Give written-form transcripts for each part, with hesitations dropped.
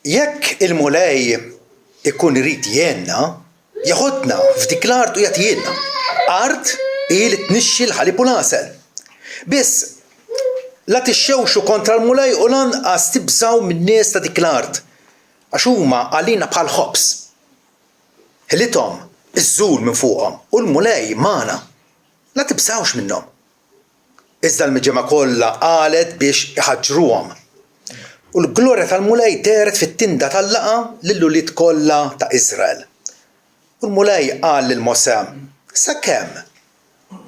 Jekk il-mulej ikun irid jenna, jaħodna f'dik l-art u jagħtielna. Art li tnixxi l-ħalib u l-għasel. Biss la tixxewxu kontra l-mulej u lanqas tibżgħu min-nies ta' dik l-art għax huma għalina bħal ħobs. Ħilithom iż-żul minn fuqhom u l-mulej magħna. La tibżgħux minnhom. Iżda l-miġema kollha qalet biex iħaġġruhom. U l-glorja tal-mulej deret fit-tinda tal-laqa lill-ulied kollha ta' Iżrael. U l-mulej qal lil Mosè: sakemm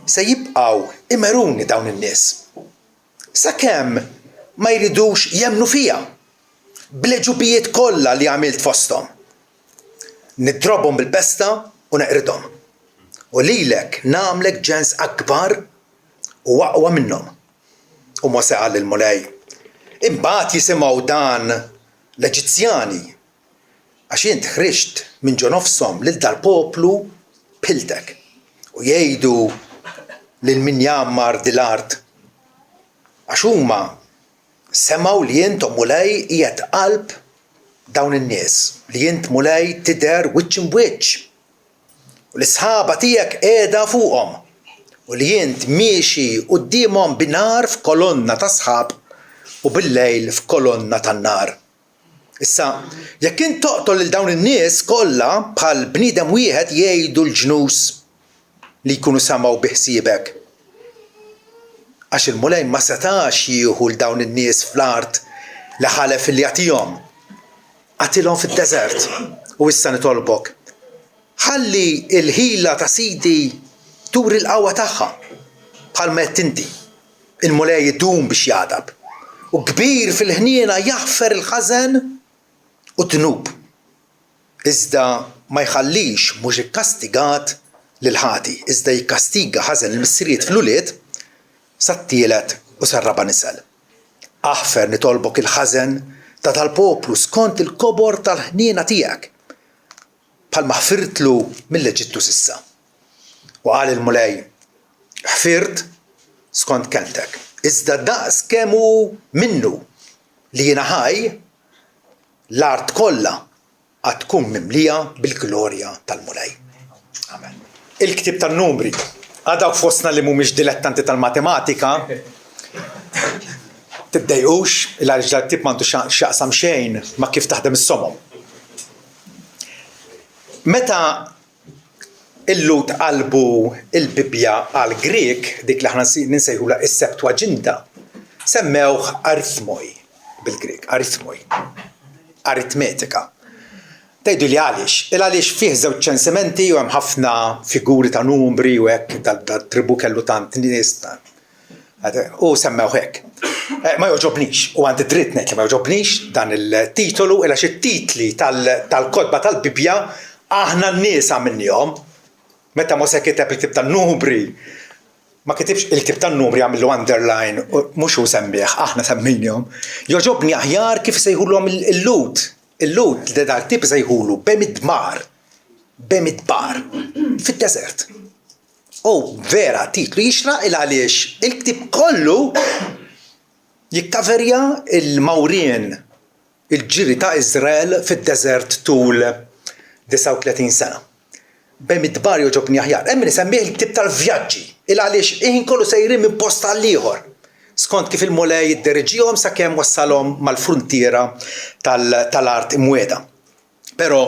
se jibqgħu imeruni dawn in-nies. Sakemm ma jridux jemmnu fija bl-eġubijiet kollha li għamilt fosthom. Nidrobhom bil-pesta u neqridhom. U lilek nagħmlek ġens akbar u aqwa minnhom. U Mosè qal lill-mulej: imbagħad jisimgħu dan l-Eġizzjani għax int ħriġt minn ġo nofshom lil dal-poplu b'ħiltek u jgħidu lil min jagħmmar dil-art għax huma semgħu li int mulej qiegħed qalb dawn in-nies, li int mulej tidher wiċċ imwiċċ u l-isħaba tiegħek qiegħda fuqhom u li int miexi qudiemhom binar f'kolonna ta' sħab u bil-lejl f'kolonna tan-nar. Issa, jekk int toqtol lil dawn in-nies kollha bħal bniedem wieħed jgħidu l-ġnus li jkunu semgħu biħsiebek. Għax il-mulej ma setax jieħu l dawn in-nies fl-art li ħalef li jagħtihom. Għatilhom fid-deżert u issa nitolbok. Ħalli l-ħila ta' Sidi turi l-qawwa tagħha bħalma qed inti. Il-mulej idum biex jagħdab. U kbir fil-ħniena jaħfer il-ħażen u tnub. Iżda ma jħallix mhux ikkastigat lil ħati, iżda jikkastiga ħażen il-missiriet fl-ulied sat-tielet u sar-raba' nisel. Aħfer nitolbok il-ħażen ta' tal-poplu skont il-kobor tal-ħniena tiegħek bħalma ħfirtlu mill-Eġittu s'issa. U qal il-mulej: ħfirt skont keltek. Iżda daqs kemm hu minnu li jiena ħaj l-art kollha għad tkun mimlija bil-glorja tal-mulej. Amen. Il-ktieb tan-numri għadaw fostna li mhumiex dilettanti tal-matematika tiddejqux il-għaliex dal-ktieb m'għandux x'jaqsam xejn ma' kif taħdem is-somom. Meta il-Lut qalbu il-Bibja għal Grieg, dik li aħna ninsejħula is-Septuaġinta, semmewh arithmoi bil-Grieg, arithmoi, aritmetika. Tgħidu li għaliex fih żewġ ċensimenti u hemm ħafna figuri ta' numri u hekk tal-tribu kellu tant nies u semmew hekk. Ma joġobnix, u għandi dritt ngħid li ma joġobnix dan il-titolu għaliex it-titli tal-kotba tal-Bibja aħna n-nies għamilnihom. Meta Mosè kiteb il-ktieb tan-numri, ma kitibx il-ktieb tan-numri għamillu underline, mhux hu semmih, aħna semmejnihom. Joġobni aħjar kif sejħulhom il-Lut. Il-Lut li dal-ktieb sejħulu bemidbar fid-deżert. U vera titlu jixraq għaliex il-ktieb kollu jikkaverja il-Mawrien, il-ġiri ta' Iżrael fid-deżert tul 39 sena. Bemidbar joġobni aħjar. Hemm nisemmih il-ktieb tal-vjaġġi għaliex ħin kollu sejrin minn post tal-ieħor. Skont kif il-mulej jidderġihom sakemm wassalhom mal-fruntiera tal-art imwieda. Però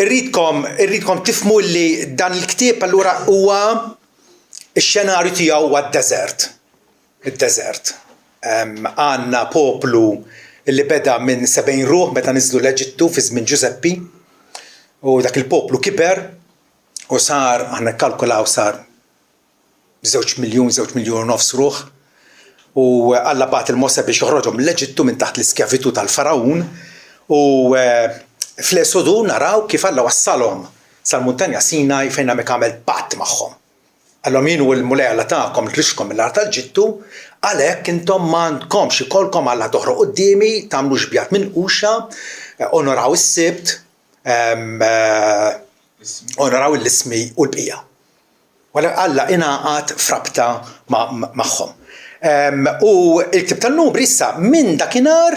irridkom tifhmu li dan il-ktieb allura huwa x-xenarju tiegħu huwa d-deżert. Id-deżert. Għandna poplu li beda minn 70 ruħ meta niżlu l-Eġittu fi żmien Ġuseppi. U dak il-poplu kiber u sar, aħna kkalkulaw sar 2 miljun u nofs ruħ u Alla bagħat il-Mosè biex joħroġhom mill-Eġittu minn taħt l-iskjavitu tal-Farawun u fl-Esodu naraw kif Alla wassalhom sal-Muntanja Sinaj fejn hemmhekk għamel patt magħhom. Għallhom jien u l-mulej Alla tagħkom rixkom mill-art tal-Ġittu għalhekk intom m'għandkomx ikollkom Alla toħroq qudiemi tagħmlu xbjat minn quxa, onoraw is-sibt, onoraw l-ismi u l-bqija. Wala Alla ingħaqad frabta magħhom. U l-ktieb tan-numri issa minn dakinhar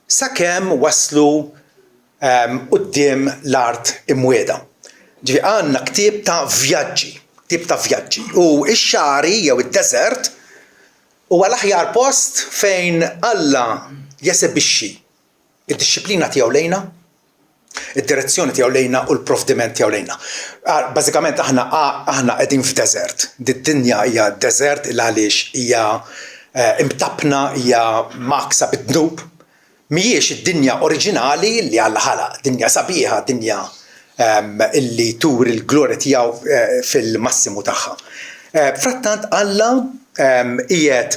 sakemm waslu quddiem l-art imwieda. Ġifi għandna ktieb ta' vjaġġi. U x-xari jew id-desert huwa l-aħjar post fejn Alla jesebixxi id-disċiplina tiegħu lejna, id-direzzjoni tiegħu lejna u l-provdiment tiegħu lejna. Bażikament aħna qegħdin f'deżert. Did-dinja hija deżert il għaliex hija imtabna, hija maksa bid-dnub. Mhijiex id-dinja oriġinali li Alla ħalaq, dinja sabiħa, dinja illi tur il-glorja tiegħu fil-massimu tagħha. Frattant Alla qiegħed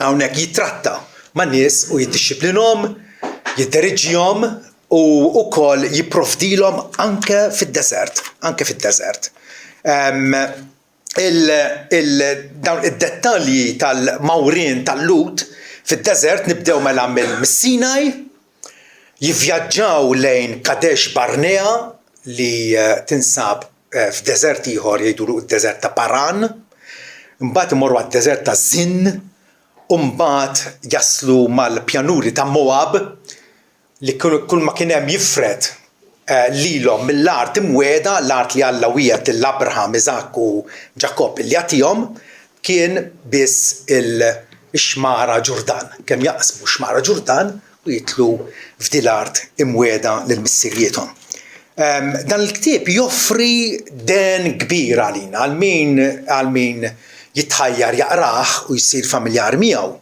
hawnhekk jitratta man-nies u jiddixxiplinhom, jiddiriġġihom u wkoll jipprovdilhom anke fid-deżert. Dawn id-dettalji tal-mawrien tal-Lut fid-deżert nibdew mela mis-Sinaj, jivvjaġġaw lejn Kadesh Barnea li tinsab f'deżert ieħor jgħidulu d-deżert ta' Paran, mbagħad imorru għad-deżert ta' Zin, u mbagħad jaslu mal-pjanuri ta' Moab li kull ma kien hemm jifred lilhom mill-art imwieda, l-art li Alla wiegħed l-Abraham, Isaac u Ġakob li jagħtihom kien biss il-xmara Ġurdan. Kemm jaqsmu xmara Ġurdan u jitlu f'din l-art imwieda lill-missiriethom. Dan il-ktieb joffri den kbir għalina għal min jitħajjar jaqrah u jsir familjar miegħu.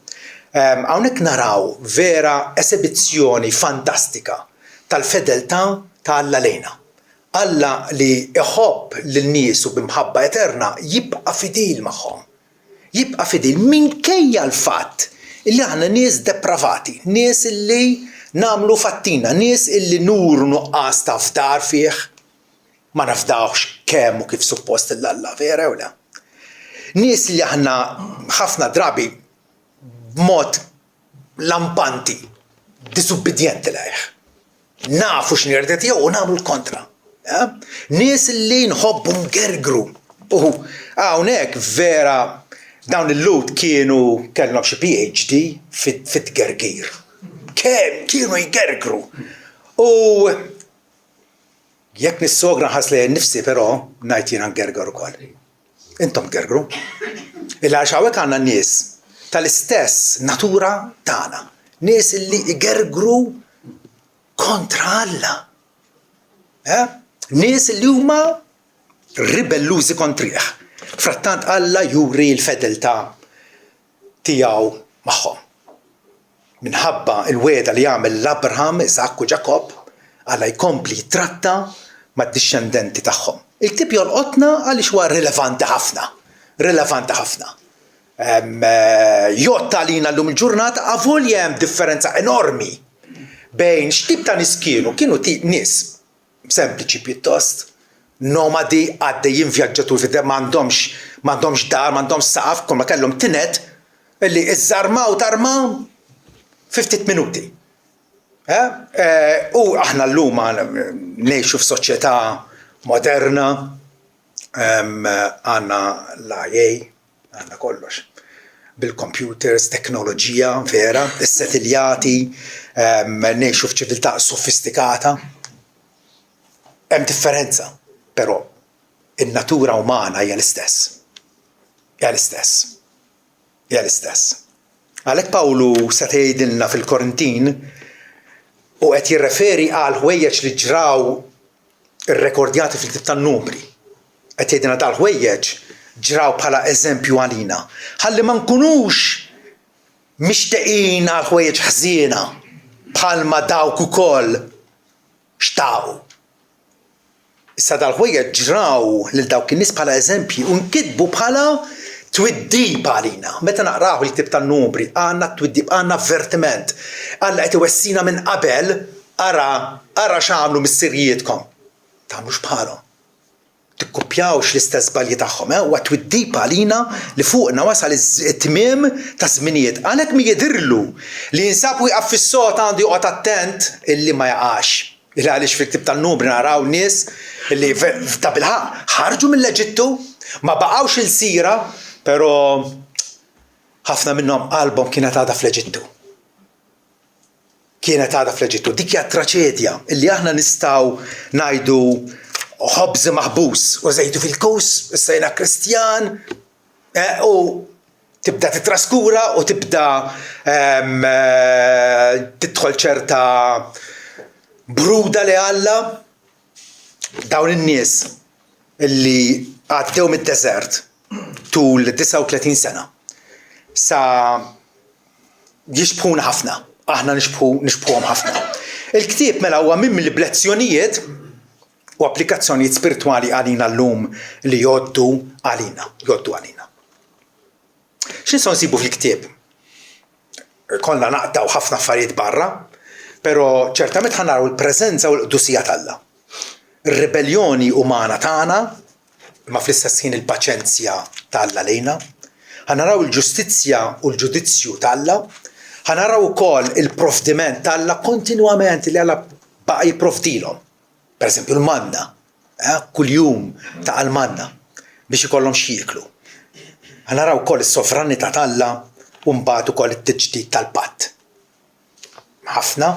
Hawnhekk naraw vera esibizzjoni fantastika tal-fedeltà ta' Alla lejna. Alla li iħobb lin-nies u b'imħabba eterna jibqa' fidil magħhom. Jibqa' fidil minkejja l-fatt illi aħna nies depravati, nies illi nagħmlu fattina, nies illi nur nuqqas ta' fdar fih ma nafdawx kemm u kif suppost l-Alla, vera jew le? Nies li aħna ħafna drabi b'mod lampanti, disubbidjenti lejh. Nafu x'nirda tiegħu u nagħmlu l-kontra. Nies li nħobbu ngergru. U hawnhekk vera dawn il-Lut kellhom xi PhD fit-gergir. Kemm kienu jgergru. U jekk nissogra nħass lejn nifsi però ngħid jiena ngerger ukoll. Intom gergru. Il-għax hawnhekk għandna nies tal-istess natura tagħna. Nies li jgergru kontra Alla. Nies li huma ribellużi kontrih. Frattant Alla juri l-fedeltà tiegħu magħhom. Minħabba il-weda li jagħmel l-Abraham, Isaac u Ġakob, Alla jkompli jitratta mad-dixxendenti tagħhom. Il-ktieb jolqotna għaliex huwa rilevanti ħafna. Jotta għalina llum il-ġurnata avolja hemm differenza enormi bejn x'tip ta' nies kienu nies sempliċi pjuttost, nomadi għaddejjin vjaġġatur m'għandhomx dar, m'għandhomx saqaf, kull ma kellhom tinet illi iżarmaw tarma fi ftit minuti. U aħna llum ngħixu f'soċjetà moderna, għandna l-IA, għandna kollox. Bil-computers, teknoloġija, vera, is-setiljati, ngħixu f'ċiviltà sofistikata. Hemm differenza, però in-natura umana hija l-istess. Għalhekk Pawlu se tgħidilna fil-Korintin u qed jirreferi għal ħwejjeġ li ġraw irrekordjati fil-Ktieb tan-Numri. Qed jgħidilna dal-ħwejjeġ ġraw bħala eżempju għalina. Ħalli ma nkunux mixtieqin għal ħwejjeġ ħżiena bħalma dawk ukoll xtaqu. Issa dal-ħwejjeġ ġraw lil dawk in-nies bħala eżempji u nkitbu bħala twiddib għalina. Meta naqraw il-Ktieb tan-Numri għandna twiddib, għandna avvertiment. Alla qed iwessina minn qabel ara x'għamlu mis-sirjietkom. Tagħmlux bħalhom. Tikkupjawx l-istess żbalji tagħhom, huwa twiddib għalina li fuqna wasal it-tmiem ta' żminijiet. Għalhekk mi jidirlu li jinsab wieqaf fis-sod għandu joqgħod attent illi ma jaqax. Għaliex fil-Ktieb tan-Numri naraw nies illi ta' bilħaq ħarġu mill-Eġittu, ma baqgħux il-sira, però ħafna minnhom qalbhom kienet għadha fl-Eġittu. kienet għadha fl-Eġittu. Dik hija traċedja illi aħna nistgħu ngħidu ħobż maħbus u żejtu fil-kous, issa jiena Kristjan, u tibda titraskura u tibda tidħol ċerta bruda li Alla. Dawn in-nies illi għaddew mid-deżert tul 39 sena sa jixbħuna ħafna, aħna nixbħuhom ħafna. Il-ktieb mela huwa minn mill-lezzjonijiet u applikazzjonijiet spiritwali għalina llum li jgħoddu għalina. X'nistgħu nsibu fil-ktieb? Kollha naqtaw ħafna affarijiet barra, però ċertament ħanaraw il-preżenza u l-qdusija t'Alla. Ir-rebellioni umana tagħna, ma fl-istess ħin il-paċenzja t'Alla lejna. Ħanaraw il-ġustizzja u l-ġudizzju t'Alla. Ħanaraw ukoll il-provdiment t'Alla kontinwament li Alla baqa' jipprovdilhom. Pereżempju l-manna, kuljum ta' l-manna biex ikollhom xi jieklu. Ħanaraw ukoll is-sovranità t'Alla u mbagħad ukoll it-tiġdid tal-patt. Ħafna,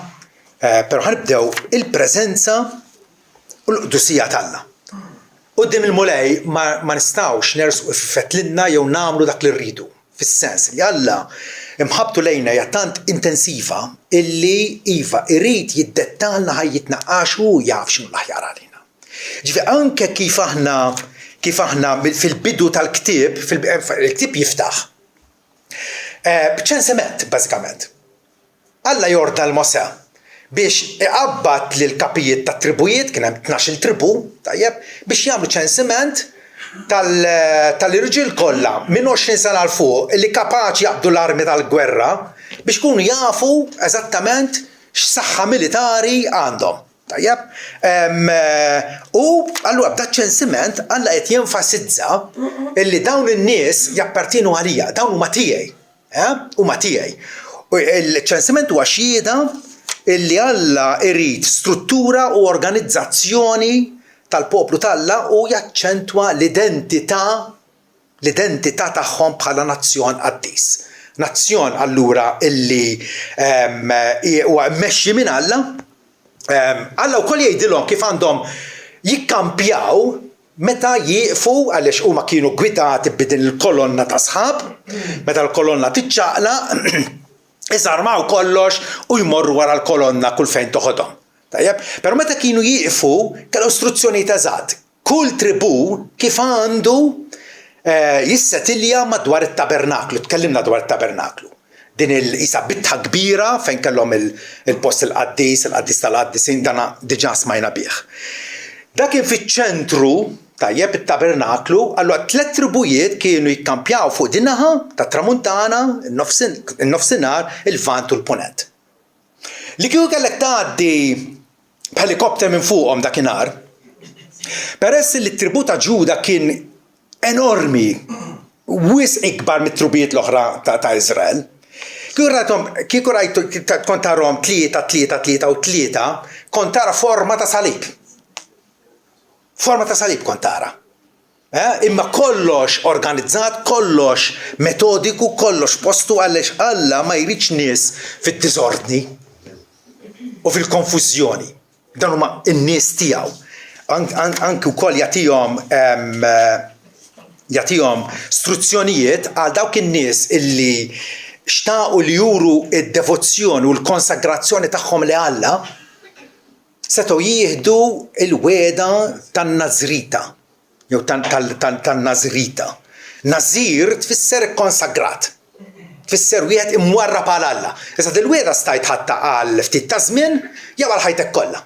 però ħanibdew il-preżenza u l-qdusija t'Alla. Quddiem il-mulej ma nistgħux nersqu fetlinna jew nagħmlu dak li rridu, fis-sens li Alla imħabbtu lejna hija tant intensiva illi iva irid jiddettalna ħajjitna għax hu jaf x'inhu l-aħjar għalina. Ġifieri anke kif aħna fil-bidu tal-ktieb, il-ktieb jiftaħ b'ċensiment bażikament. Alla jorda l-Mosè biex iqabbad lill-kapijiet tat-tribujiet, kien hemm 12 tribu, tajjeb, biex jagħmlu ċensiment tal-irġiel kollha minn 20 sena l fuq li kapaċi jaqbdu l-armi tal-gwerra biex kunu jafu eżattament x'saħħa militari għandhom. Tajjeb? U allura b'dak ċensiment Alla qed jenfasizza illi dawn in-nies jappartienu għalija, dawn huma tiegħi. Huma tiegħi. U l-ċensiment huwa xhieda illi Alla irid struttura u organizzazzjoni tal-poplu t'Alla u jaċċentwa l-identità tagħhom bħala nazzjon qaddis. Nazzjon allura illi huwa mmexxi minn Alla. Alla wkoll jgħidilhom kif għandhom jikkampjaw meta jieqfu għaliex huma kienu gwidati b'din il-kolonna ta' sħab, meta l-kolonna tiċċaqla iżarmaw kollox u jmorru wara l-kolonna kull fejn toħodhom. Tajjeb? Però meta kienu jieqfu kellhom istruzzjonijiet eżatt. Kull tribu kif għandu jissetilja madwar it-tabernaklu, tkellimna dwar it-tabernaklu. Din il-qisha bitħa kbira fejn kellhom il-post il-qaddis tal-qaddisin dana diġà smajna bih. Dak kien fiċ-ċentru tajjeb it-tabernaklu, allura 3 tribujiet kienu jikkampjaw fuq din naħa tat-tramuntana, in-nofsinhar, il-vant u l-punent. Li kieku kellek tgħaddi b'helikopter minn fuqhom dakinhar, peress li t-tribu ta' Ġuda kien enormi, wisq ikbar mit-trubijiet l-oħra ta' Iżrael. Kieku rajtu kont tarahom 3 kont tara forma ta' salib. Forma ta' salib kont tara. Imma kollox organizzat, kollox metodiku, kollox postu għaliex Alla ma jridx nies fid-diżordni u fil-konfużjoni. Dan huma n-nies tiegħu. Anke wkoll jagħtihom istruzzjonijiet għal dawk in-nies illi xtaqu li juru id-devozzjoni u l-konsagrazzjoni tagħhom li Alla setgħu jieħdu il-weda tan-Nażrita jew tan-Nażrita. Nażir tfisser konsagrat. Tfisser wieħed imwarrab għal Alla. Issa il-weda stajt ħatta għal ftit ta' żmien jew għal ħajtek kollha.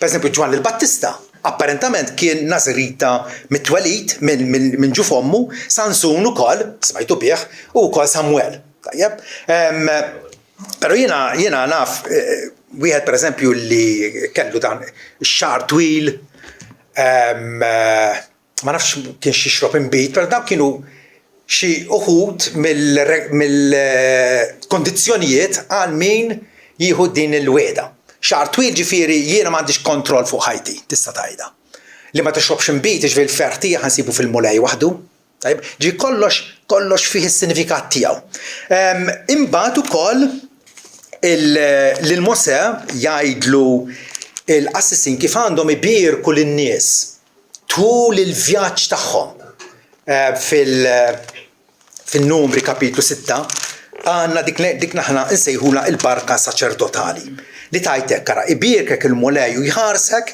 Pereżempju Ġwan il-Battista apparentament kien Nażrita mit-twelid minn ġuf ommu, Sansun ukoll smajtu bih u wkoll Samwel. Tajjeb? Però jiena naf wieħed pereżempju li kellu dan ix-xahar twil, ma nafx kien xi xrob inbit, però dawn kienu xi uħud mill-kondizzjonijiet għal min jieħu din il-weda. Xahar twil ġifieri jiena m'għandix kontroll fuq ħajti, tista' tgħidha. Li ma tixrobx inbit jiġifieri l-fertija ħansibu fil-mulej waħdu. Ġi kollox fih is-sinifikat tiegħu. Imbagħad ukoll l-Mose jgħidlu l-assassin kif għandhom ibierku lin-nies tul il-vjaġġ tagħhom. Fil-Numri kapitlu 6 għandna dik naħna nsejħula il-barka saċerdotali li tajtek kara ibierkek il-mulej u jħarsek,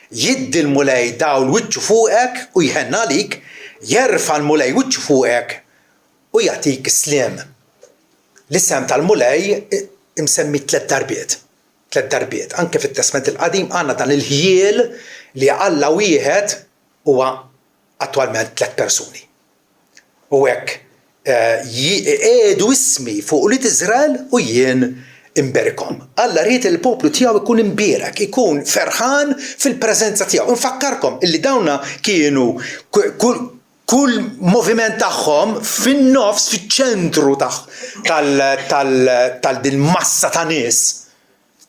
jiddi l-mulej dawl wiċċu fuqek u jħenna lik, jerfa l-mulej wiċċu fuqek u jagħtik sliem. L-isem tal-mulej imsemmi 3 darbiet. Anke fit-Testament il-Qadim għandna dan il-ħjiel li Alla wieħed huwa attwalment 3 persuni. U hekk qiegħdu ismi fuq li Iżrael u jien imberikom. Alla ried il-poplu tiegħu ikun imbierek, ikun ferħan fil-preżenza tiegħu. Infakkarkom illi dawna kienu kull moviment tagħhom fin-nofs fiċ-ċentru tal-din massa ta' nies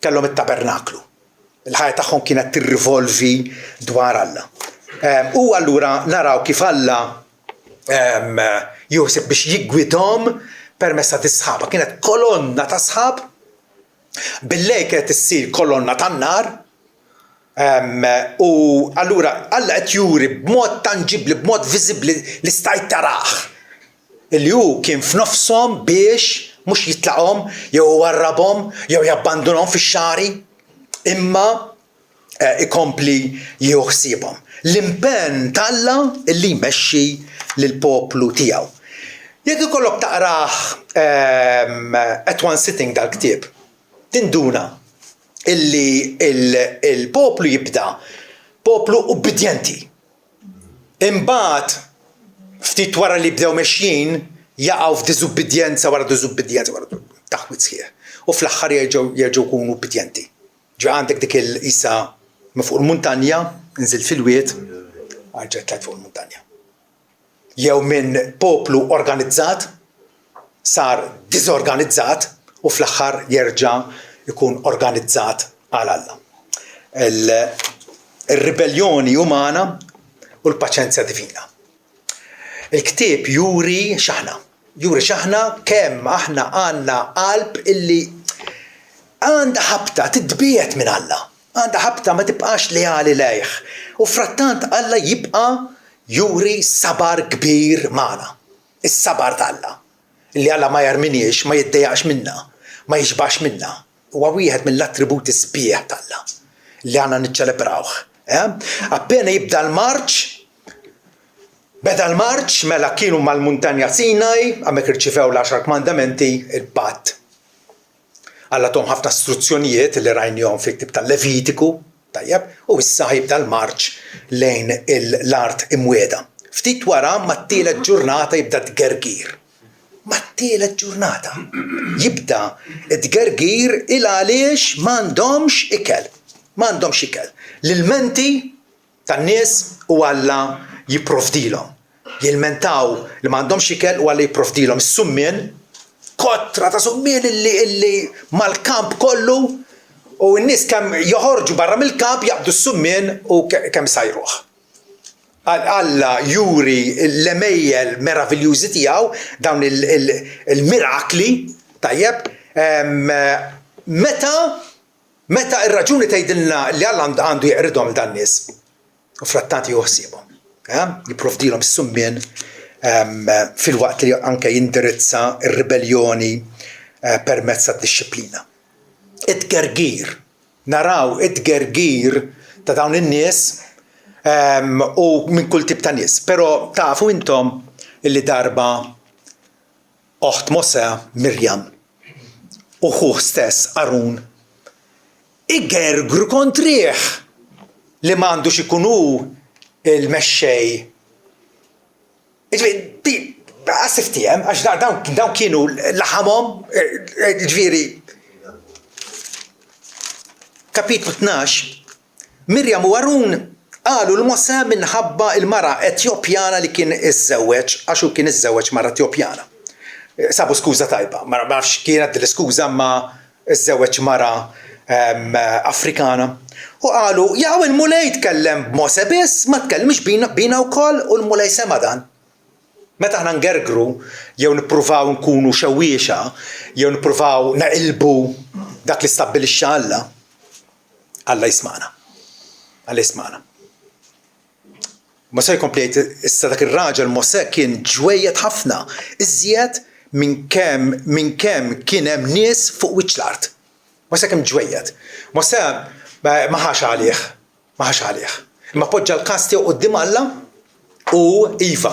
kellhom it-tabernaklu. Il-ħajja tagħhom kienet tirrivolvi dwar Alla. U allura naraw kif Alla juħseb biex jiggwidhom permezz ta' sħaba. Kienet kolonna ta' sħab, billej kienet issir kolonna tan-nar, u allura Alla qed juri b'mod tanġibbli, b'mod viżibbli li stajt taraħ. Illi hu kien f'nofshom biex mhux jitlaqhom jew warrabhom jew jabbandunhom fix-xari, imma ikompli jieħsibhom. L-impenn t'Alla illi jmexxi lill-poplu tiegħu. Jekk ikollok taqrah at one sitting dal-ktieb, tinduna illi il-poplu jibda poplu ubbidjenti. Imbagħad ftit wara li bdew mexjin jaqgħu f'diżubbidjenza wara taħwit sħiħ. U fl-aħħar jerġgħu jkunu ubbidjenti. Ġa għandek dik il-qisha ma fuq il-muntanja, nżil fil-wied, ħarġet tlet fuq il-muntanja. Jew minn poplu organizzat sar diżorganizzat u fl-aħħar jerġa' ikun organizzat għal Alla. Il-ribellioni umana u l-paċenzja divina. Il-ktieb juri xaħna kemm aħna għandna qalb illi għandha ħabta tidbiet minn Alla. Għandha ħabta ma tibqax leali lejh. U frattant Alla jibqa' juri sabar kbir magħna. Is-sabar ta' Alla. Illi Alla ma jarminix, ma jiddejjaqx minna, ma jiġbax minna. Huwa wieħed mill-attributi sbieħ ta' Alla li għandna niċċelebrawh. Appena jibda l-marċ, beda l-marċ mela kienu mal-muntanja Sinaj, hemmhekk irċivew l-10 kmandamenti il-patt. Alla tom ħafna istruzzjonijiet li rajnihom fil-ktieb tal-Levitiku, tajjeb, u issa jibda l-marċ lejn l-art imwieda. Ftit wara mat-tielet ġurnata jibda tgergir. Mat-tielet ġurnata jibda tgergir il għaliex m'għandhomx ikel. L-ilmenti tan-nies u Alla jipprovdilhom. Jilmentaw li m'għandhomx ikel u Alla jipprovdilhom. Is-summien kotra ta' summien illi mal-kamp kollu u n-nies kemm joħorġu barra mill-kamp jaqbdu s-summien u kemm sajruh. Alla juri l-emejjel meraviljużi tiegħu dawn il-mirakli, tajjeb, meta ir-raġuni tgħidilna li Alla għandu jeqridhom dan nies. U frattant joħsibhom, jipprovdilhom is-summien fil-waqt li anke jindirizza r-ribellioni permezz tad-dixxiplina. It-gergir, naraw it-gergir ta' dawn in-nies u minn kull tip ta' nies. Però tafu intom illi darba oħt Mose Mirjam u ħuh stess Arun igergru kontrih li m'għandux ikun hu il-mexxej. Għasiftijem, għax dawn kienu laħamhom, ġifieri. Kapitlu 12, Mirjam u Arun qalu l-Mose minħabba il-mara Etjopjana li kien iżżewweġ, għax hu kien iżżewweġ mara Etjopjana. Sabu skuża tajba, ma nafx kienet l-iskuża ma iżżewweġ mara Afrikana. U qalu, jaw il-mulej tkellem b'Mose biss, ma tkellimx bina wkoll u l-mulej sema dan. Meta aħna ngergru jew nippruvaw nkunu xewwiexa jew nippruvaw naqilbu dak li stabbilixxa Alla jismana. Alla jismana. Mosè jkompli jgħid issa dak ir-raġel Mosè kien ġwejjed ħafna iżjed minn kemm kien hemm nies fuq wiċċ l-art. Mosè kemm ġwejjed. Mosè ma ħax għalih. Imma poġġa l-każ tiegħu quddiem Alla u iva,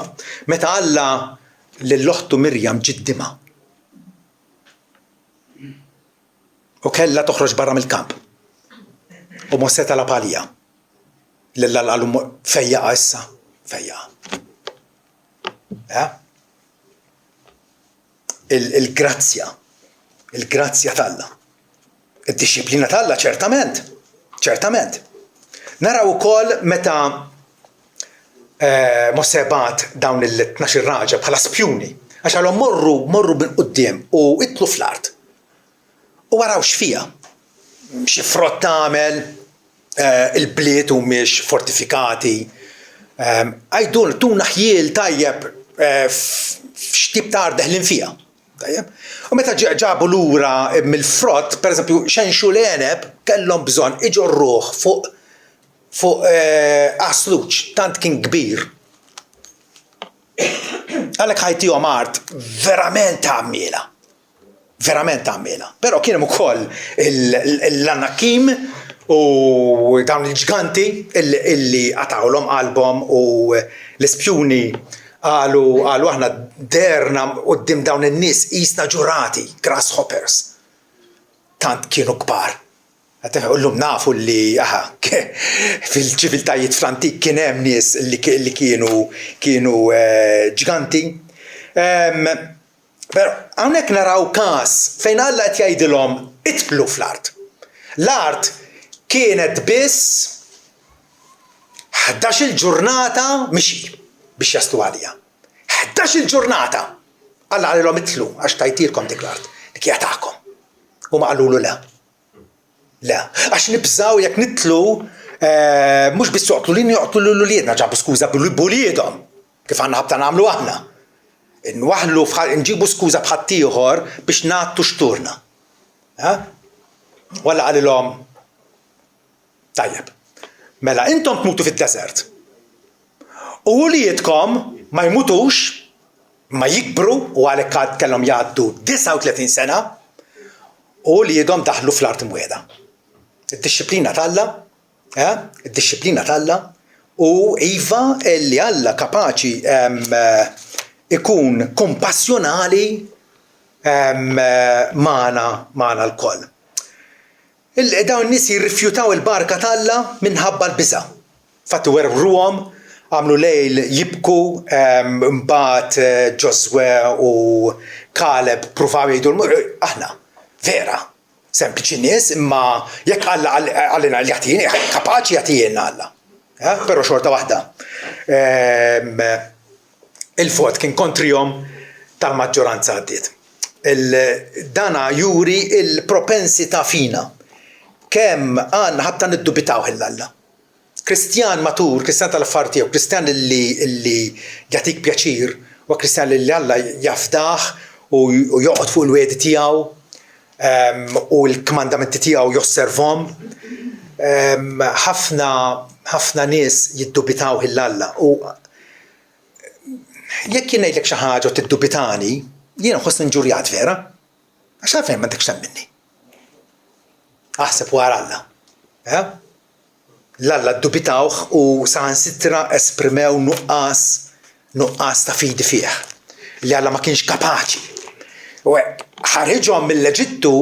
meta Alla lill-oħtu Mirjam ġiddimha. U kellha toħroġ barra mill-kamp. U Mosè talab għalija. Lilla l-għallu fejjaqa issa. Fejjaqa. Il-grazzja. Il-grazzja t'Alla. Id-disciplina t'Alla ċertament. Ċertament. Naraw ukoll meta Mosè bat dawn il-12 raġel bħala spjuni. Għax għalhom morru minn quddiem u itlu fl-art. U waraw x'fiha. Xi frott tagħmel, il-bliet mhumiex fortifikati. Għajdun tuna ħjiel tajjeb f'xtib ta' ardeħlin fiha. U meta ġabu lura mill-frott, pereżempju xenxu l-għeneb kellhom bżonn iġorruh fuq asluċ, tant kien kbir. Għalhekk ħajtihom art verament tagħmilha. Verament tagħmilha. Però kien hemm ukoll l-Anakim u dawn il-ġganti illi qatawlhom qalbhom u l-ispjuni qalu aħna derna quddiem dawn in-nies qisna ġurati, grasshoppers. Tant kienu kbar. Ullum nafu li fil-ċiviltajiet fl-antik kien hemm nies li kienu ġganti. Però hawnhekk naraw każ fejn Alla qed jgħidilhom itlu fl-art. L-art kienet biss 11 ġurnata mixi biex jaslu għalija. 11 ġurnata. Alla qalilhom itlu għax tajtilkom dik l-art. Dik hija tagħkom. U ma qalulu le. Le, għax nibżaw jekk nitlu mhux biss joqtlu lin joqtlu l-uliedna ġabu skuża b'uliedhom kif għandna ħabta nagħmlu aħna. Nwaħlu nġibu skuża b'ħadd ieħor biex nagħtu xturna. Walla qalilhom tajjeb. Mela intom tmutu fid-deżert. U uliedkom ma jmutux, ma jikbru u għalhekk għad kellhom jgħaddu 39 sena u uliedhom daħlu fl-art imwiegħda. Id-disciplina t'Alla, id-disciplina t'Alla u iva li Alla kapaċi ikun kompassjonali magħna l-koll. Dawn nies jirrifjutaw il-barka t'Alla minħabba l-biża'. Fatti werruhom, għamlu lejl jibku, mbagħad Ġoswe u Kaleb pruvaw jgħidu aħna vera. Sempliċi nies imma jekk Alla għallina li jagħtini kapaċi jagħtina Alla. Però xorta waħda. Il-vot kien kontrihom tal-maġġoranza għaddiet. Dana juri il-propensità fina. Kemm għandna ħabta niddubitaw Alla. Kristjan matur, Kristjan tal-affar tiegħu, Kristjan illi jagħtik pjaċir, u Kristjan li Alla jafdaħ u joqgħod fuq il-wedi tiegħu. U l-kmandamenti tiegħu josservhom. Ħafna nies jiddubitaw Alla u jekk jien ngħidlek xi ħaġa u tiddubitani, jiena nħoss inġurjat vera. Għax għalfejn m'għandekx temminni. Aħseb wara Alla. L-Alla ddubitawh u saħansitra esprimew nuqqas ta' fidi fih. Li Alla ma kienx kapaċi. ħarġhom mill-Eġittu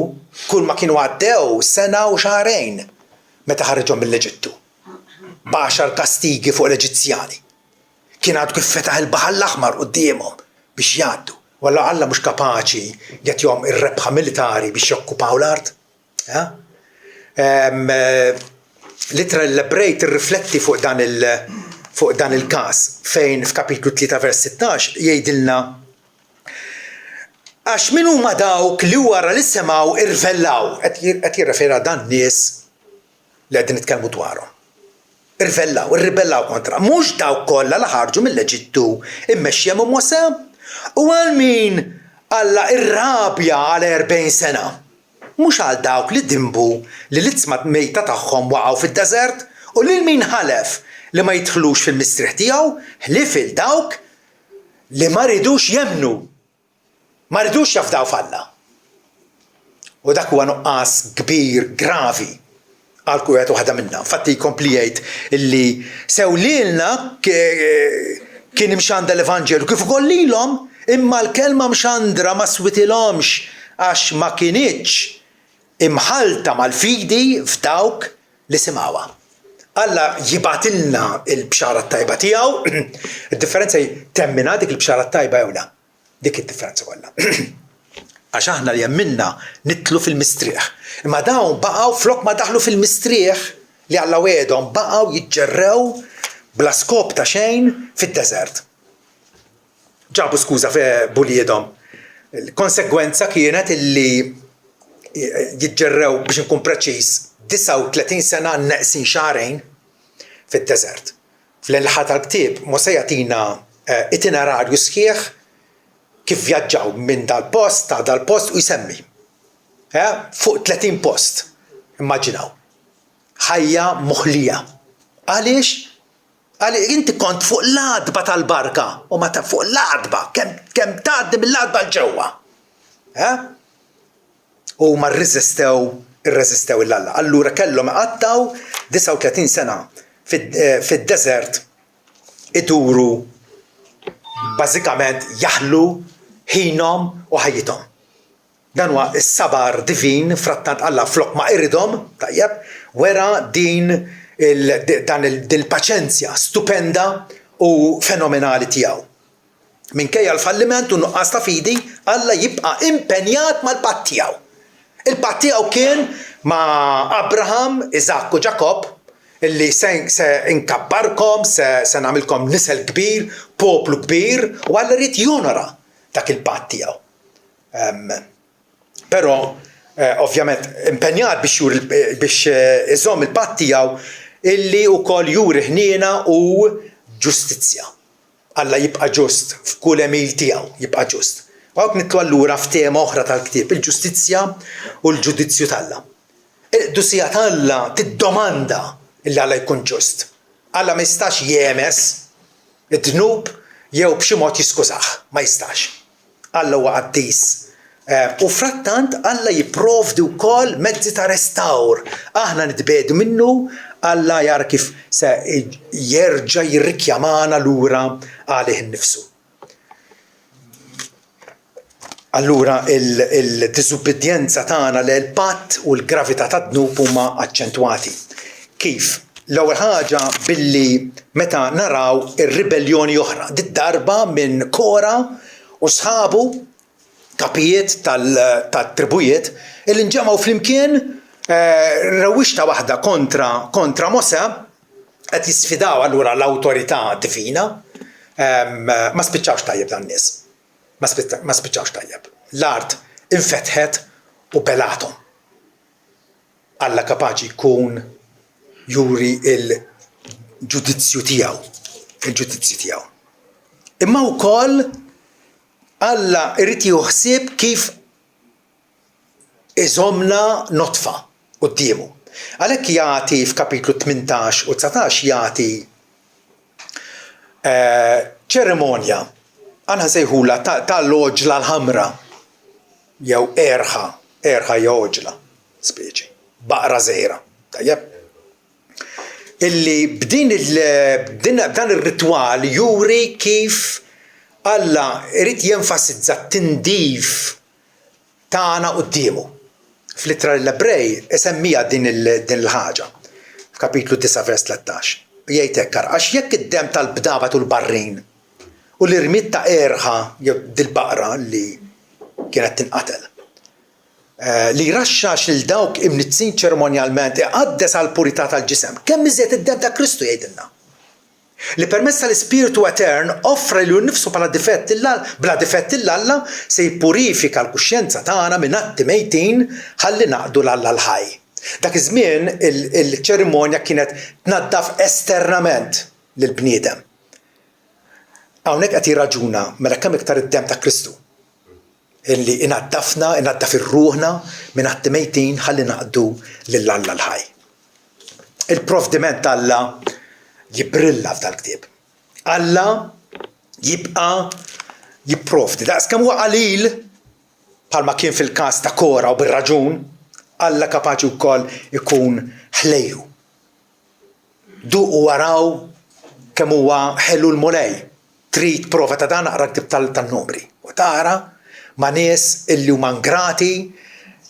kull ma kienu għaddew sena u xahrejn meta ħarġhom mill-Eġittu. B'10 kastigi fuq l-Eġizzjani. Kien għadu kif fetaħ il-Baħar l-Aħmar qudiemhom biex jgħaddu. Walla Alla mhux kapaċi jagħtihom ir-rebħa militari biex jokkupaw l-art. Litra l-Ebrej tirrifletti fuq dan il-każ fejn f'kapitlu 3 vers 16 jgħidilna għax min huma dawk li wara li semgħu irvellaw qed jirrefera dan nies li qegħdin nitkellmu dwarhom. irribellaw kontra. Mhux dawk kollha li ħarġu mill-Eġittu immexxija minn Mosè. U għal min Alla irrabja għal 40 sena. Mhux għal dawk li dimbu li l-itzma mejta tagħhom waqgħu fid-deżert u lil min ħalef li ma jidħlux fil-mistrieħ tiegħu ħlief il dawk li ma ridux jemnu. Ma ridux jafdaw f'Alla. U dak huwa nuqqas kbir, gravi għal kull waħda minnha. Infatti jkompli jgħid illi sew lilna kien imxanda l-Evanġelu kif ukoll lilhom imma l-kelma mxandra ma switilhomx għax ma kienitx imħalta mal-fidi f'dawk li simgħuha. Alla jibatilna il-bxara tajba tiegħu, id-differenza temmina dik il-bxara tajba jew la. Dik id-differenza kollha. Għax aħna li jemminna nitlu fil-mistrieħ. Imma dawn baqgħu flok ma daħlu fil-mistrieħ li Alla wedhom baqgħu jiġġerrew bla skop ta' xejn fid-deżert. Ġabu skuża buliedhom. Il-konsegwenza kienet illi jiġġerrew biex nkun preċiż 39 sena neqsin xahrejn fid-deżert. Fl-ilħa tal-ktieb Mosè jagħtina itinerarju sħiħ kif vjaġġaw minn dal-post ta' dal-post u jsemmi. Fuq 30 post. Immaġinaw. Ħajja moħlija. Għaliex? Inti kont fuq l-adba tal-barka u ma ta' fuq l-adba kemm tgħaddi mill-adba l-ġewwa. U ma irreżistew il-Alla. Allura kellhom iqattaw 39 sena fid-deżert iduru bażikament jaħlu ħinhom u ħajjithom. Dan huwa s-sabar divin frattant Alla flok ma iridhom tajjeb wera din il-paċenzja stupenda u fenomenali tiegħu. Minkejja l-falliment u nuqqas ta' fidi, Alla jibqa' impenjat mal-patt tiegħu. Il-patt tiegħu kien ma' Abraham, Iżak u Ġakob illi se inkabbarkom, se nagħmilkom nisel kbir, poplu kbir, u Alla rrid jonora dak il-patt tiegħu. Però ovvjament impenjat biex iżomm il-patt tiegħu illi wkoll juri ħniena u ġustizzja. Alla jibqa' ġust f'kull emil tiegħu, jibqa' ġust. U hawnhekk nitlu allura f'tema oħra tal-ktieb, il-ġustizzja u l-ġudizzju t'Alla. Il-qdusija t'Alla tiddomanda illi Alla jkun ġust. Alla ma jistax jemes id-dnub jew b'xi mod jiskużah, ma jistax. Alla huwa qaddis. U frattant Alla jipprovdi wkoll mezzi ta' restawr. Aħna nitbedu minnu Alla jara kif se jerġa' jirrikjamana lura għalih innifsu. Allura il-diżubbidjenza tagħna lil patt u l-gravità tad-dnub huma aċċentwati. Kif? L-ewwel ħaġa billi meta naraw ir-ribelljoni oħra, dit-darba minn Kora u sħabu kapijiet tat-tribujiet illi nġemgħu flimkien rewwixta waħda kontra Mosè qed jisfidaw allura l-awtorità divina ma spiċċawx tajjeb dan nies. Ma spiċċawx tajjeb. L-art infetħet u belatom. Alla kapaċi jkun juri il-ġudizzju tiegħu. Imma wkoll Alla irid jieħu ħsieb kif iżomna notfa qudiemu. Għalhekk jagħti f'kapitlu 18 u 19 jagħti ċerimonja għandha sejħula tal-oġla l-ħamra jew erħa jew oġla speċi, baqra żgħira. Tajjeb. Illi b'dan ir-ritwal juri kif Alla irid jenfasizza t-tindif tagħna qudiemu. Fl-ittra l-Ebrej isemmija din il-ħaġa f'kapitlu 9 vers 13. Jgħid hekk għax jekk id-dem tal-bdaba tul barrin u l-irmiet ta' erħa jew dil-baqra li kienet tinqatel. Li jraxxax lil dawk imnizzin ċerimonjalment iqaddes għall purità tal-ġisem. Kemm iżjed id-dem ta' Kristu jgħidilna. Li permezz tal-Ispiritu Etern offra li nnifsu bla difett l-Alla se jippurifika l-kuxjenza tagħna minn atti mejtin ħalli naqdu l-Alla l-ħaj. Dak iż-żmien il-ċerimonja kienet tnaddaf esternament lill-bniedem. Hawnhekk qed jirraġuna mela kemm iktar id-demm ta' Kristu illi inaddaf ir-ruħna minn mejtin ħalli naqdu lill-Alla l-ħaj. Il-provdiment Alla jibrilla f'dal-ktieb. Alla jibqa' jipprovdi. Daqs kemm huwa qalil bħalma kien fil-każ ta' Kora u bir-raġun, Alla kapaċi wkoll ikun ħlejju. Duqu waraw kemm huwa ħelu l-mulej. Trid prova ta' dan aqra ktib tan-Numri. U tara ma' nies illi huma ngrati,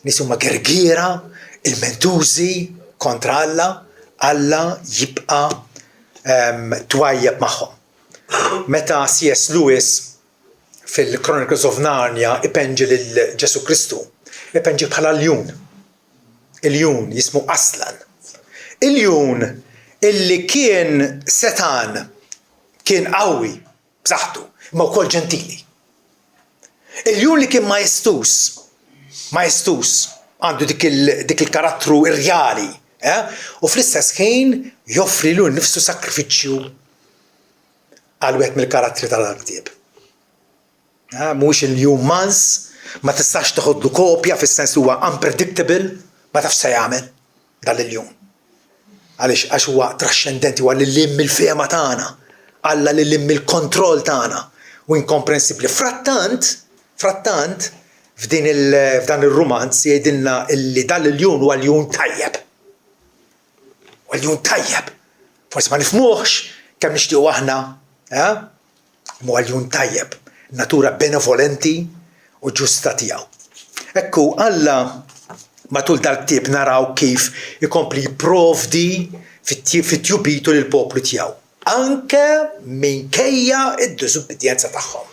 nies huma gergiera, il-mentużi kontra Alla jibqa' twajjeb magħhom. Meta C.S. Lewis fil-Chronicles of Narnia ipenġi lil Ġesu Kristu, ipenġi bħala ljun. Il-jun jismu Aslan. Il-jun illi kien setan, kien qawwi b'saħħtu, ma wkoll ġentili. Il-jun li kien majestus, għandu dik il-karattru irjali, u fl-istess ħin joffri lu nnifsu sakrifiċċju għal wieħed mill-karattri tal-ktieb. Mhuwiex il-jum mans, ma tistax taħodlu kopja fis-sens huwa unpredictable, ma tafx se jagħmel dan il-jum. Għax huwa traxxendenti, huwa lil-lim mill-fehma tagħna, Alla lil-lim mill-kontroll tagħna u inkomprensibbli. Frattant f'dan ir-rumanz jgħidilna illi dan il-jum huwa l-jum tajjeb. Huwa l-jum tajjeb. Forsi ma nifhmuhx kemm nixtiequ aħna, huwa l-jum tajjeb, natura benevolenti u ġusta tiegħu. Ekku Alla matul dal-ktieb naraw kif ikompli jipprovdi fit-tjubitu lill-poplu tiegħu. Anke minkejja id-diżubbidjenza tagħhom.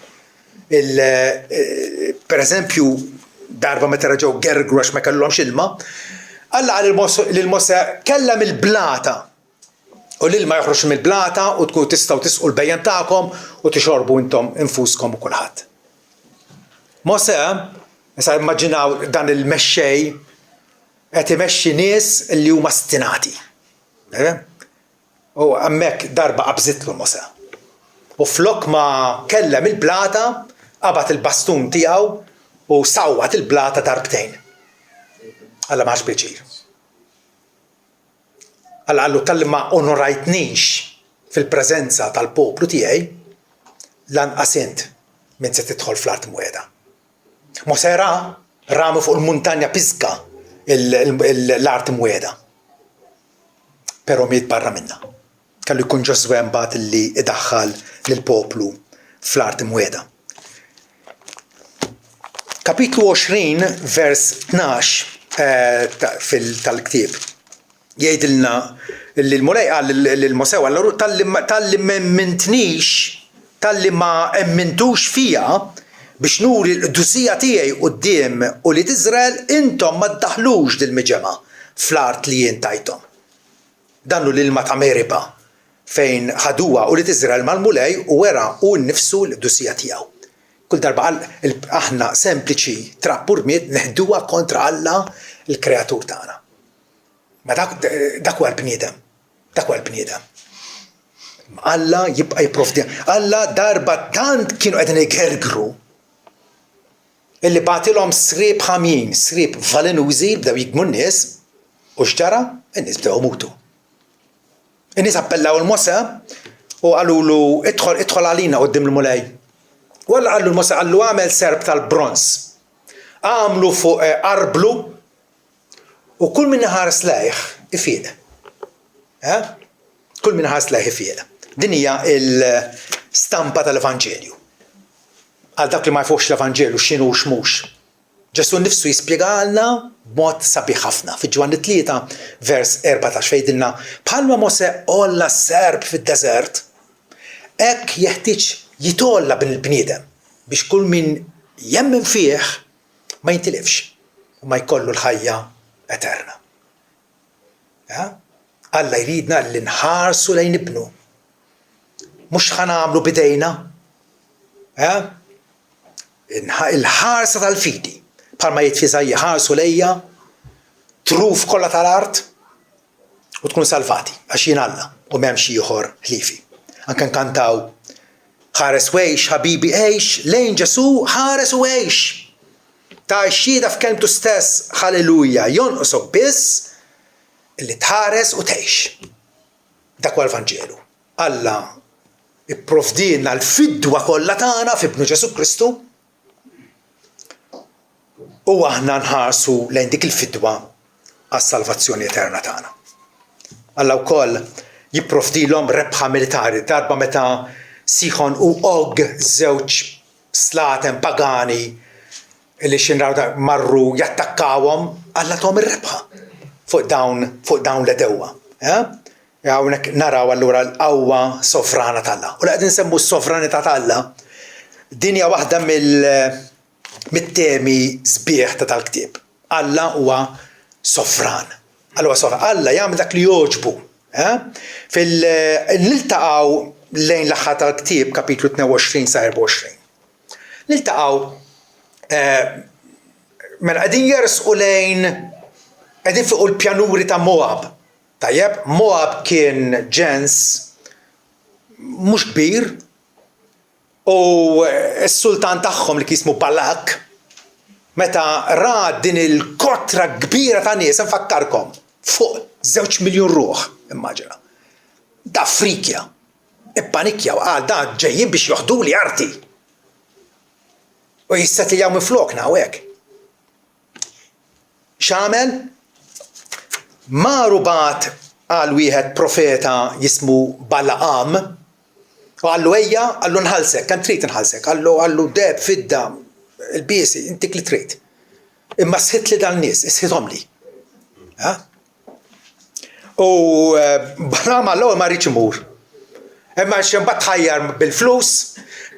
Pereżempju, darba meta reġgħu gergru għax ma kellhomx ilma, Alla qal lil Mosè kellem il-blata u l-ilma joħroġ mill-blata u tkun tistgħu tisqu l-bejjem tagħkom u tixorbu intom infuskom u kulħadd. Mosè, issa immaġinaw dan il-mexxej qed imexxi nies li huma stinati. U hemmhekk darba qabżitlu Mosè. U flok ma kellem il-blata, qabad il-bastun tiegħu u sawwat il-blata darbtejn. Alla m'għax pjaċir. Alla qallu tal ma onorajtnix fil-preżenza tal-poplu tiegħi lanqas int min se tidħol fl-art mwiegħda. Mosè ramu fuq il-muntanja Pisga l-art mwiegħda. Però miet barra minnha. Kellu jkun Ġoswe mbagħad illi idaħħal lill-poplu fl-art mwiegħda. Kapitlu 20 vers 12 tal-ktieb jgħidilna li l-mulej qal lil-Mosè talli m'emmintnix, talli ma emmintux fija biex nuri l-qdusija tiegħi quddiem u li Iżrael intom ma ddaħlux dil-miġema fl-art li jien tajthom. Dannu l-ilma ta' Meriba fejn ħaduha u li Iżrael mal-mulej u wera u nnifsu l-qdusija tiegħu. Kull darba aħna sempliċi trappurmiet neħduha kontra Alla l-Kreatur tagħna. Ma dak huwa l-bniedem. Dak huwa l-bniedem. Alla jibqa' jipprovdi. Alla darba tant kienu qegħdin igergru illi bagħtilhom sriep ħamin, sriep valenużi bdew jigmu n-nies u x'ġara? In-nies bdew imutu. In-nies appellaw il-Mosè u qalulu idħol għalina quddiem il-mulej. U Alla qallu l-Mosè qallu għamel serb tal-bronz. Għamlu fuq arblu u kull min ħares lejh ifiq. Kull min ħares lejh ifiq. Din hija l-stampa tal-Evanġelju. Għal dak li ma jfux l-Evanġelju x'inhu u x'mhux. Ġesu nnifsu jispjegalna b'mod sabiħ ħafna. Fi-Ġwanni 3 vers 14 fejdilna bħalma Mosè olla s-serb fid-deżert, hekk jeħtieġ jitolla bil-bniedem biex kull min jemmen fih ma jintilifx u ma jkollu l-ħajja eterna. Alla jridna li nħarsu lejn ibnu. Mhux ħanamlu bidejna. Il-ħarsa tal-fidi bħalma jitfizajja ħarsu lejja truf kollha tal-art u tkunu salvati għax jien Alla u m'hemm xi ieħor ħliefi. Anke nkantaw ħares wejx ħabibi għejx lejn Ġesu ħares u għejx. Ta' xhieda f'kelmtu stess ħalleluja jonqosok biss illi tħares u tgħix. Dak huwa l-Vanġelu. Alla ipprovdilna l-fidwa kollha tagħna f'ibnu Ġesu Kristu u aħna nħarsu lejn dik il-fidwa għas-salvazzjoni eterna tagħna. Alla wkoll jipprovdilhom rebħa militari darba meta Sihon u Og żewġ slaten pagani li xinraw marru jattakkawhom Alla tom ir-rebħa fuq dawn l-edewwa. Hawnhekk naraw allura l-qawwa sovrana tal-Alla. U qegħdin nsemmu s-sovranità tal-Alla din hija waħda mit-temi sbieħ ta' tal-ktieb. Alla huwa sovran. Alla jagħmel dak li jogħġbu. Niltaqgħu lejn l-aħħar tal-ktieb kapitlu 22 sa 24. Niltaqgħu mela qegħdin jersqu lejn qegħdin fuq il-pjanuri ta' Moab. Tajjeb, Moab kien ġens mhux kbir u s-sultan tagħhom li kismu Balak meta ra din il-kotra kbira ta' nies infakkarkom fuq 2 miljun ruħ, immaġina. Da frikja, ippanikja u qal da ġejjin biex joħduli arti. U jissetiljaw minn flokna u hekk. X'għamel? Maru bat għal wieħed profeta jismu Balaqam u għallu ejja, għallu nħalsek, kan trid nħalsek, għallu deb fidda il-biesi, intik li trid. Imma sħit li dal-nies, sħithom li. U Balaqam għallu ma rridx imur. Imma xembat ħajjar bil-flus,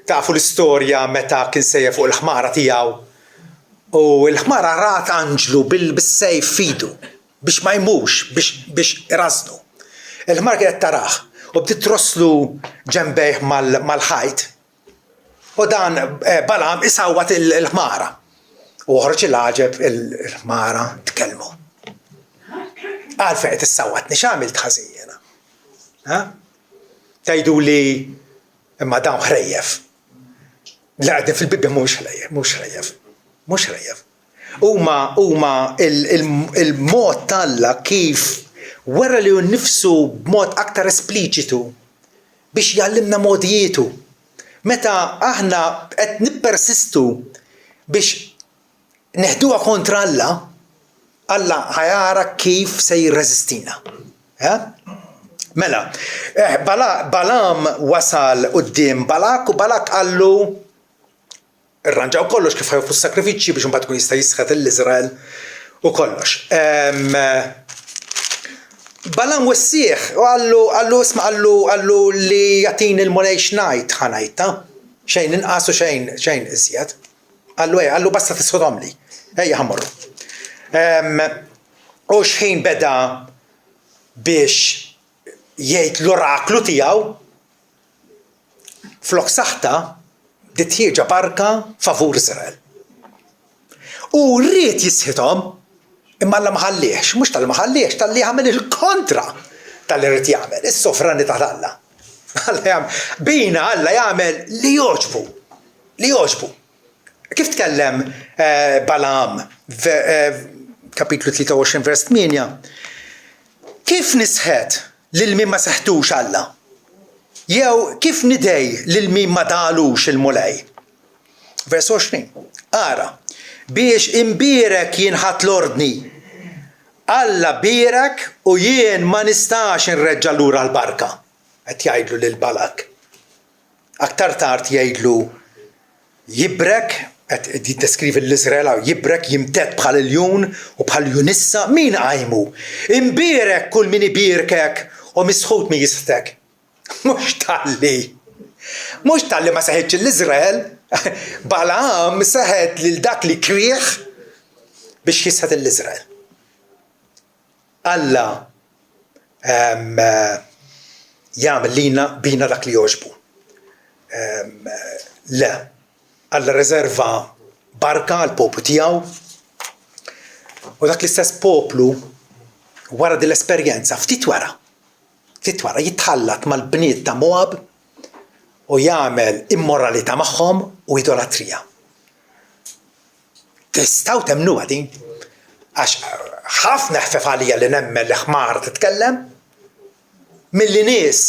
tafu l-istorja meta kien sejjer fuq il-ħmara tiegħu. U l-ħmara rat anġlu bil-sejf fidu. Biex ma jmux, biex irasnu. Il-ħmar kienet taraħ u bdiet troslu ġembejh mal-ħajt. U dan Balaqam isawwat il-ħmara. U ħroġ il-ħaġeb il-ħmara tkellmu. Għal fejn qed issawwatni x'għamilt ħażin jiena. Tgħidu li imma dawn ħrejjef. Li qegħdin fil-Bibja mhux ħrejjef. Huma il-mod Alla kif wara li nnifsu b'mod aktar espliċitu biex jgħallimna modijietu. Meta aħna qed nippersistu biex neħduha kontra Alla ħajara kif se jirreżistina. Mela, Balam wasal quddiem Balak u Balak qallu irranġaw kollox kif ħajfu s-sakrifiċċji biex imbagħad tkun jista' jisħet l-Iżrael u kollox. Balam wessieħ u għallu li jagħtini l-mulej xnajt ħanajta, xejn inqas u xejn iżjed. Għallu basta tisħodhom li. Ejja ħammorru. U x'ħin beda biex jgħid l-oraklu tiegħu flok saħta ditħieġa barka favur Iżrael. U rrid jisħithom imma Alla ma ħallihx, mhux tal-ma ħallihx, tal-li jagħmel il-kontra tal-li rrid jagħmel, is-sovranità tal-Alla. Bina Alla jagħmel li jogħġbu. Kif tkellem Balaam kapitlu 23 vers 8? Kif nisħet lil min ma seħtux Alla? Jew kif nidej lil min ma dalux il-mulej? Vers 20. Ara, biex imbierek jinħat l-ordni. Alla bierek u jien ma nistax nreġġa lura l-barka. Qed jgħidlu lil Balak. Aktar tard jgħidlu jibrek, qed jiddeskrivi l-Iżrael jibrek jimtet bħal il-jun u bħal junissa min qajmu. Imbierek kull min ibierkek u misħut min jisħtek. Mhux talli ma seħetx l-Iżrael, Balaam seħet lil dak li krieħ biex jisħet l-Iżrael. Alla jagħmel bina dak li jogħġbu. Le, Alla rezerva barka għal poplu tiegħu U dak l-istess poplu wara din l-esperjenza ftit wara jitħallat mal-bniet ta' Moab u jagħmel immoralità magħhom u idolatrija. Tistgħu temnuha din? Għax ħafna ħfef għalija li nemmen li ħmar titkellem milli nies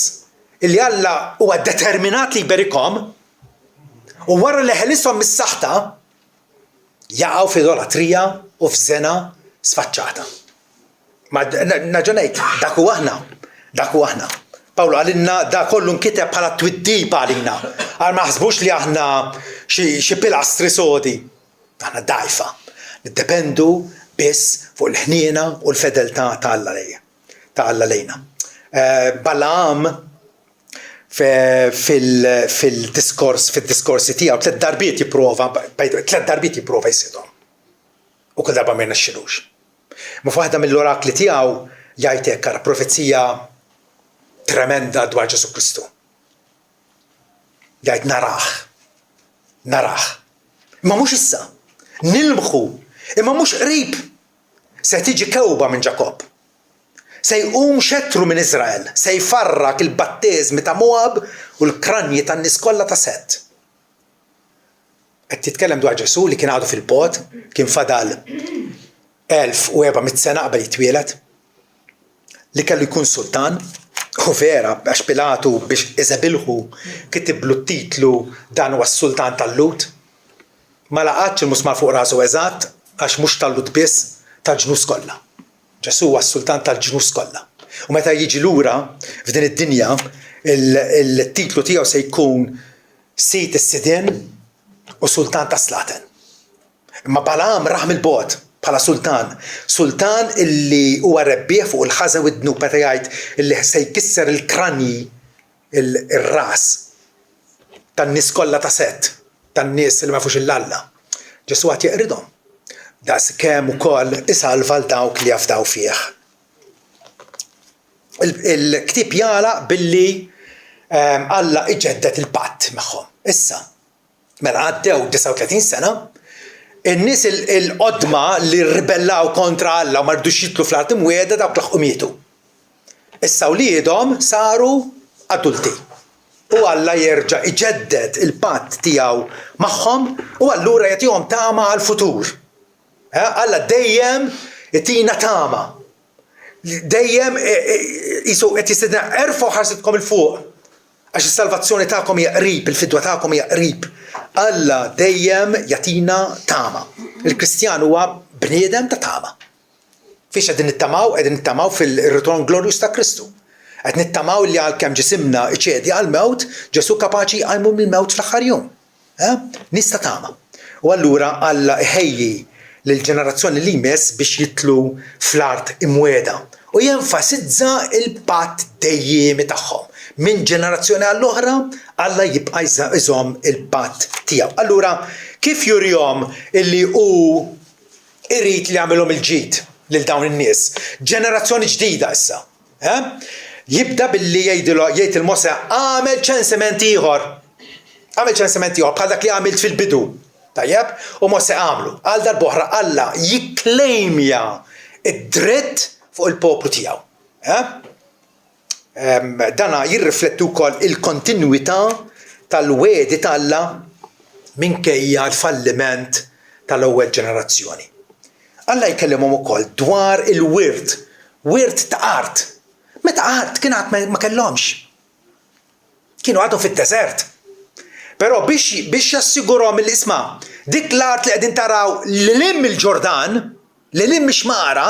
illi Alla huwa determinat li jberikhom u wara li ħelishom mis-saħta jaqgħu f'idolatrija u f'żena sfaċċata. Ma naġunajt, dak u aħna. Pawlu għalinna da kollu nkiteb bħala twiddib għalina. Għal ma ħsbux li aħna xi pilastri sodi. Aħna dajfa. Niddependu biss fuq il-ħniena u l-fedeltà ta' Alla lejna. Balaam fil-diskorsi tiegħu tliet darbiet jipprova jsidhom. U kull darba ma jnexxilux. Ma f'waħda mill-orakli tiegħu jgħid hekk ara profezija tremenda dwar Ġesu Kristu. Jgħid naraħ. Imma mhux issa. Nilmħu, imma mhux qrib. Se tiġi kewba minn Ġakob. Se jqum xettru minn Iżrael, se jfarrak il-batteżmi ta' Moab u l-kranji tan-nies kollha ta' Set. Qed titkellem dwar Ġesu li kien għadu fil-pod, kien fadal 1400 sena qabel jitwieled, li kellu jkun sultan, u vera, għax Pilatu biex iżabilħu kitiblu t-titlu dan huwa s-sultan tal-Lut, ma laqatx il-musmar fuq rasu eżatt għax mhux tal-Lut biss tal-ġnus kollha. Ġesu huwa s-sultan tal-ġnus kollha. U meta jiġi lura f'din id-dinja, il-titlu tiegħu se jkun Sit is-Sidien u Sultan ta' Slaten. Imma Balaam raħ mill-bogħod bħala sultan illi huwa rebbieħ fuq il-ħaża u d-dnub meta jgħid illi se jkisser il-kranji ir-ras tan-nies kollha ta' Set, tan-nies li ma jafux il-Alla. Ġesu għad jeqridhom. Daqskemm ukoll isalva l dawk li jafdaw fih. Il-ktieb jagħlaq billi Alla iġeddet il-patt magħhom. Issa, mela għaddew 39 sena, in-nies il-qodma li rribellaw kontra Alla u ma rridux jitlu fl-art imwiegħda dawk laħqu mietu. Issa wliedhom saru adulti. U Alla jerġa' iġeddet il-patt tiegħu magħhom u allura jagħtihom tama għall-futur. Alla dejjem itina tama. Dejjem isu qed jistedna erfgħu ħarsitkom il-fuq. Għax is-salvazzjoni tagħkom hija qrib, il-fidwa tagħkom hija qrib. Alla dejjem jagħtina tama. Il-Kristjan huwa bniedem ta' tama. Fiex qegħdin nittamaw fil-ritorn glorjus ta' Kristu. Qed nittamaw li għalkemm ġisimna iċedi għall-mewt, Ġesu kapaċi jqajmu mill-mewt fl-aħħar jum. Nies ta' tama. U allura Alla iħejji lill-ġenerazzjoni li jmiss biex jitlu fl-art imwiegħda u jenfasizza il-patt dejjemi tagħhom. Minn ġenerazzjoni għall-oħra, Alla jibqa' jżomm il-patt tiegħu. Allura, kif jurihom illi hu irid li jagħmilhom il-ġid lil dawn in-nies? Ġenerazzjoni ġdida issa. Jibda billi jgħid il-Mose għamel ċensiment ieħor. Bħal dak li għamilt fil-bidu. Tajjeb? U Mose għamlu. Għal darb'oħra Alla jikklejmja id-dritt fuq il-poplu tiegħu. Dana jirriflettu wkoll il-kontinwità tal-wedi Alla minkejja l-falliment tal-ewwel ġenerazzjoni. Alla jkellimhom ukoll dwar il-wirt ta' art. Meta art kien għad ma kellhomx. Kienu għadhom fid-deżert. Però biex jassigurhom l-isma' dik l-art li qegħdin taraw l-lim il-Ġordan, l-lim mixmara,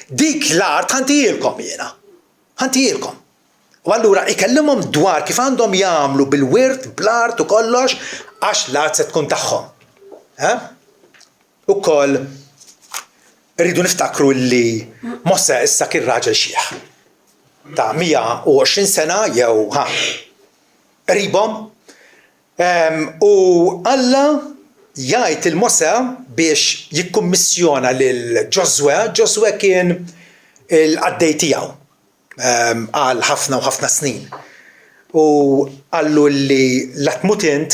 dik l-art ħantijilkom jiena. Ħantijilkom. U allura ikellimhom dwar kif għandhom jagħmlu bil-wirt, bl-art u kollox għax l-art se tkun tagħhom. Ukoll rridu niftakru li Mose issa kien raġel xieħ ta' 120 sena jew qribhom. U Alla jgħid il-Mose biex jikkummissjona lil Ġoswe kien il-qaddej tiegħu għal ħafna u ħafna snin. U għallu li l-atmutent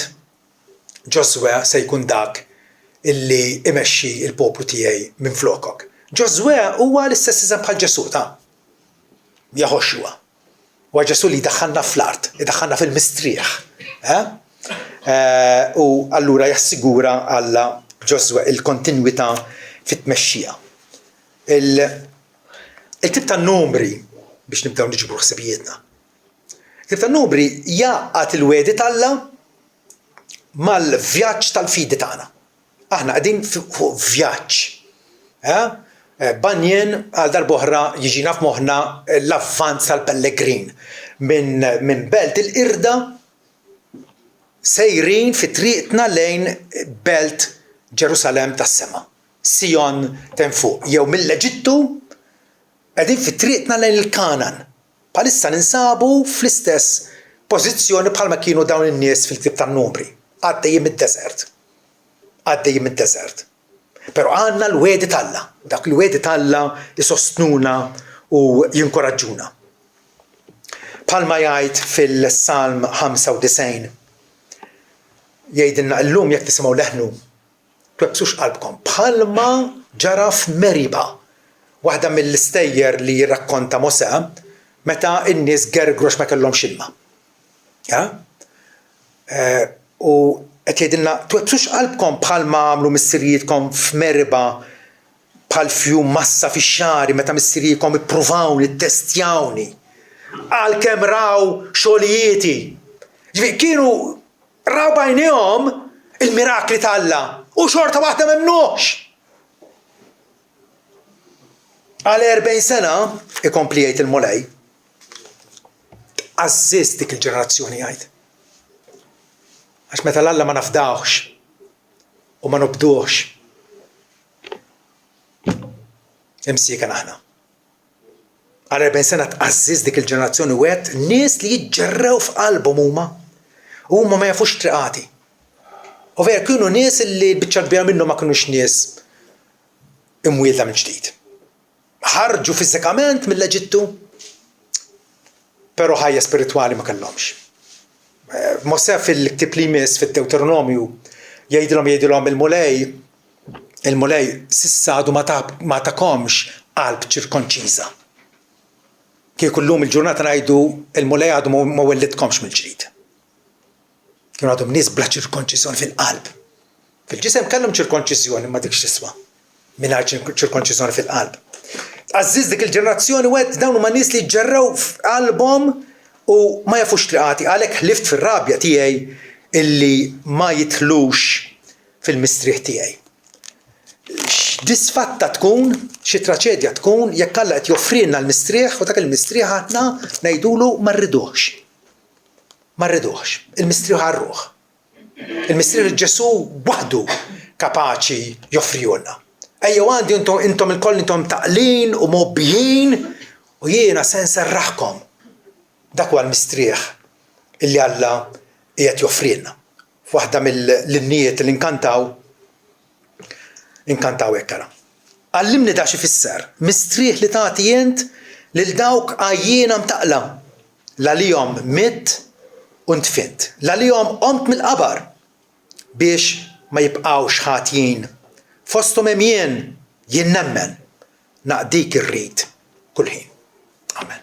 Ġoswe se jkun dak illi imexxi il-poplu tiegħi minn flokok. Ġosue huwa l-istess eżem bħal Ġesu ta' Jehoxwa. Huwa Ġesu li daħħalna fl-art, daħħalna fil-mistrieħ. U allura jassigura Alla Ġosue il-kontinwità fit-tmexxija. Il-tip ta' numri biex nibdew niġbru ħsibijietna. Il-tip ta' numri jaqgħat il-wedi Alla mal-vjaġġ tal-fidi tagħna. Aħna qegħdin fuq vjaġġ. Banjen għal darb'oħra jiġina f'moħħna l-avvanz tal-pellegrin minn belt il-qirda sejrin fi triqtna lejn belt Ġerusalem tas-sema. Sion ten fuq. Jew mill-Eġittu qegħdin fi triqtna lejn il-Kanan. Bħalissa ninsabu fl-istess pożizzjoni bħalma kienu dawn in-nies fil-ktieb tan-numri. Għaddejjin mid-deżert. Però għandna l-wedi Alla. Dak il-wedi Alla jisostnuna u jinkoraġġuna. Bħalma jgħid fil-Salm 95 jgħidilna llum jekk tisimgħu leħnu twebsux qalbkom bħalma ġara f'Meriba. Waħda mill-istejjer li jirrakkonta Mosè meta n-nies gergrox ma kellhomx ilma. U qed jgħidilna twebsux qalbkom bħalma għamlu missirijietkom f'Meriba bħal fjum massa fix-xari meta missirijietkom ippruvawni ttestjawni għalkemm raw xogħlijieti. Kienu raw bajnejhom il-mirakli ta' Alla u xorta waħda m'hemmux. Għal 40 sena ikompli jgħid il-Mulej tqażżiż dik il-ġenerazzjoni jgħid. Għax meta l-Alla ma nafdawx u ma nobduhx imsieken aħna. Għal 40 sena tqażżiż dik il-ġenerazzjoni wieħed nies li jiġġerrew f'qalbhom huma ma jafux triqati. U vera kienu nies li biċċa kbira minnhom ma kinux nies imwielda minn ġdid. Ħarġu fiżikament mill-Eġittu, però ħajja spiritwali ma kellhomx. Mosè fil-ktieb li jmiss fid-Deuteronomju jgħidilhom il-Mulej s'issa għadu ma takomx qalb ċirkonċiża. Kieku llum il-ġurnata ngħidu il-Mulej għadu ma wellidkomx mill-ġdid. Kienu għadhom nies bla ċirkonċiżjoni fil-qalb. Fil-ġisem kellhom ċirkonċiżjoni ma dikx tiswa mingħajr ċirkonċiżjoni fil-qalb. Tqażżiż dik il-ġenerazzjoni wieħed dawn huma nies li ġġerrew f'qalbhom u ma jafux triqati għalhekk ħlift fir-rabja tiegħi illi ma jidħlux fil-mistrieħ tiegħi. X'disfatta tkun, xi traċedja tkun jekk Alla qed joffrilna l-mistrieħ u dak il-mistrieħ aħna ngħidulu ma rridux. Ma rridux. Il-mistrieħ għar-Ruħ. Il-mistrieħ Ġesu waħdu kapaċi joffrijulna. Ejjew għandi intom il-koll intom taqlin u mobbijin u jiena se nserraħkom. Dak huwa l-mistrieħ illi Alla qiegħed joffrilna. F'waħda mill-linnijiet li inkantaw hekk ara. Għallimni da xi fisser, mistrieħ li tagħti int lil dawk għajjiena mtaqla l-għalihom mitt u ntfint, l-għalihom qomt mill-qabar biex ma jibqgħux ħatjin. Fosthom hemm jien nemmen naqdik irrid kull ħin. Amen.